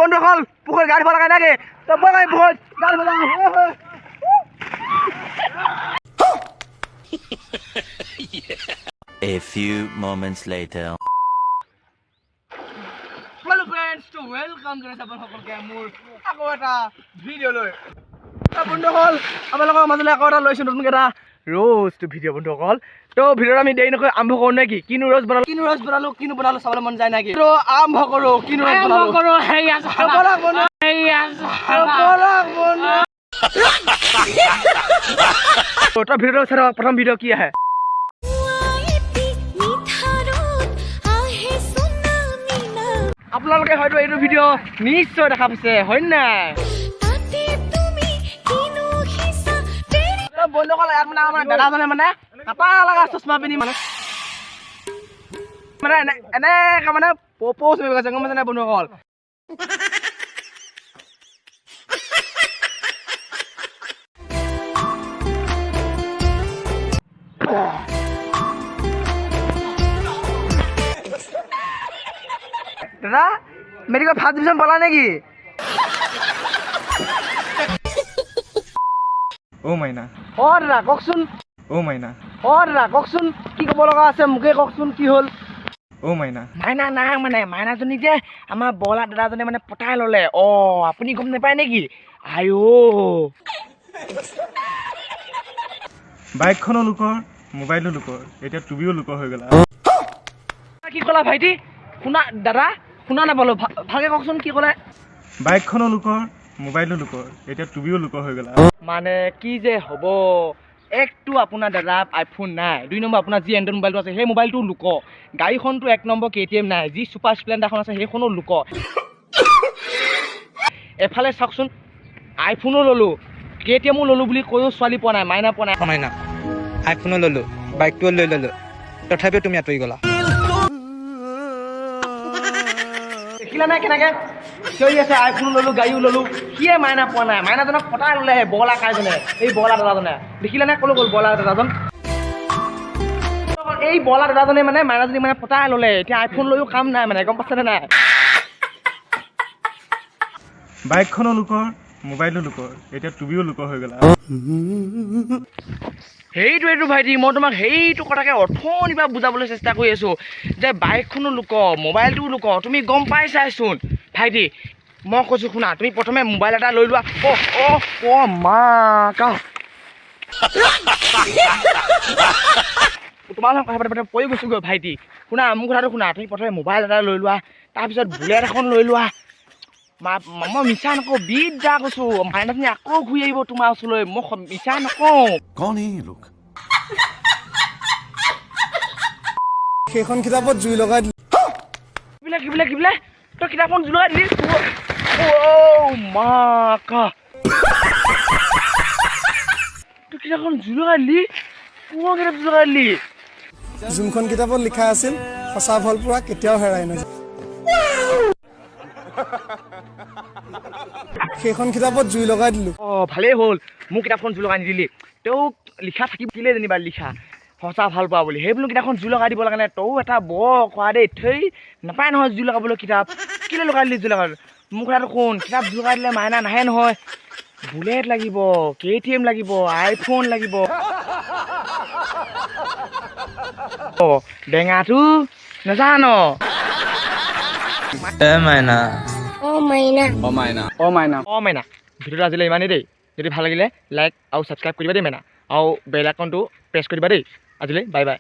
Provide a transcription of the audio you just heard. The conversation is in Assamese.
বন্ধুসকল পুখুৰীত গা ধুব লাগে নেকি পুখুৰীত গা ধুব লাগে A few moments later. Hello friends, to welcome to সকলকে মোৰ আকৌ এটা ভিডিঅ' লৈ বন্ধুসকল আপোনালোকৰ মাজলৈ আকৌ এটা লৈছোঁ নতুনকৈ এটা ৰোষ্ট ভিডিঅ' বন্ধুসকল তো ভিডিঅ'ত আমি দেৰি নকৰি আৰম্ভ কৰোঁ নেকি কিনো ৰোষ্ট বনালোঁ চাবলৈ মন যায় নেকি তো আৰম্ভ কৰোঁ কিনো ৰোষ্ট বনালোঁ তো ভিডিঅ'টো চাই প্ৰথম ভিডিঅ' কি আহে আপোনালোকে হয়তো এইটো ভিডিঅ' নিশ্চয় দেখা পাইছে হয় নাই বন্ধুসকল ইয়াত মানে আমাৰ দাদাজনে মানে কাটা লগা চশমা পিন্ধি মানে এনেকৈ মানে প'জ হৈ গৈছে গম পাইছে নাই বন্ধুসকল দাদা মেডিকেল ফাৰ্ষ্ট ডিভিজন পালা নেকি অ' মাইনা অঁ দাদা কওকচোন অ' মাইনা অঁ দাদা কওকচোন কি ক'ব লগা আছে মোকে কওকচোন কি হ'ল অ' মাইনা মাইনা নাই মানে মাইনাজনী যে আমাৰ বলা দাদাজনে মানে পতাই ল'লে অঁ আপুনি গম নাপায় নেকি আইঅ' বাইকখনো লোকৰ মোবাইলো লোকৰ এতিয়া তুমিও লোকৰ হৈ গ'লা কি ক'লা ভাইটি শুনা দাদা শুনা নাপালোঁ ভালকৈ কওকচোন কি ক'লে বাইকখনো লোকৰ মোবাইলো লোকৰ এতিয়া তুমিও লোকৰ হৈ গ'লা মানে কি যে হ'ব একটো আপোনাৰ দাদা আইফোন নাই 2 নম্বৰ আপোনাৰ যি এণ্ড্ৰইড মোবাইলটো আছে সেই মোবাইলটো লোক গাড়ীখনটো 1 নম্বৰ KTM নাই যি ছুপাৰ স্প্লেণ্ডাৰখন আছে সেইখনো লোক এফালে চাওকচোন আইফোনো ল'লোঁ KTMো ল'লোঁ বুলি কৈও ছোৱালী পোৱা নাই মাইনা পোৱা নাই মাইনা আইফোনো ল'লোঁ বাইকটোও লৈ ল'লোঁ তথাপিও তুমি আঁতৰি গ'লা দেখিলা নাই কেনেকৈ চিঞৰি আছে আইফোনো ল'লোঁ গাড়ীও ল'লোঁ সিয়ে মাইনা পোৱা নাই মাইনাজনক পতাই ল'লে বগলা কাইজনে এই বগলা দাদাজনে দেখিলে নাই ক'লৈ গ'ল বগলা দাদাজন এই বগলা দাদাজনে মানে মাইনাজনী মানে পতাই ল'লে এতিয়া আইফোন লৈও কাম নাই মানে গম পাইছেনে নাই বাইকখনো লোকৰ মোবাইলো লোকৰ এতিয়া তুমিও লোকৰ হৈ গ'লা সেইটোৱেইটো ভাইটি মই তোমাক সেইটো কথাকে অথনিৰ পৰা বুজাবলৈ চেষ্টা কৰি আছোঁ যে বাইকখনো লোক মোবাইলটোও লোক তুমি গম পাইছাইচোন ভাইটি মই কৈছোঁ শুনা তুমি প্ৰথমে মোবাইল এটা লৈ লোৱা অ' মা কা তোমাৰ লগত কথা পাতি পৰি গৈছোঁগৈ ভাইটি শুনা মোৰ কথাটো শুনা তুমি প্ৰথমে মোবাইল এটা লৈ লোৱা তাৰপিছত বুলেট এখন লৈ লোৱা মই মিছা নকওঁ বিদ্যা কৈছোঁ মাইনাজনী আকৌ ঘূৰি আহিব তোমাৰ ওচৰলৈ মই মিছা নকওঁ সেইখন কিতাপত জুই লগাই দিলোঁ কি বোলে তই কিতাপখন জুই লগাই দিলি অ' মা কা তই কিতাপখন জুই লগাই দিলি কিতাপ জুই লগাই দিলি যোনখন কিতাপত লিখা আছিল সঁচা ফল পোৱা কেতিয়াও হেৰাই নাযায় সেইখন কিতাপত জুই লগাই দিলোঁ অঁ ভালেই হ'ল মোৰ কিতাপখন জুই লগাই নিদিলি তেওঁক লিখা থাকিলে যেনিবা লিখা সঁচা ভাল পোৱা বুলি সেইবুলি কিতাপখন জুই লগাই দিব লাগে নে তয়ো এটা বৰ কৰা দেই থৈ নাপায় নহয় জুই লগাবলৈ কিতাপ কেলৈ লগাই দিলি জুই লগাই মোৰ কথাটো শুন কিতাপ জুই লগাই দিলে মাইনা নাহে নহয় বুলেট লাগিব KTM লাগিব আইফোন লাগিব অঁ বেঙাটো নাজান মাইনা ভিডিঅ'টো আজিলৈ ইমানেই দেই যদি ভাল লাগিলে লাইক আৰু ছাবস্ক্ৰাইব কৰিবা দেই মাইনা আৰু বেল আইকনটো প্ৰেছ কৰিবা দেই আজিলৈ বাই বাই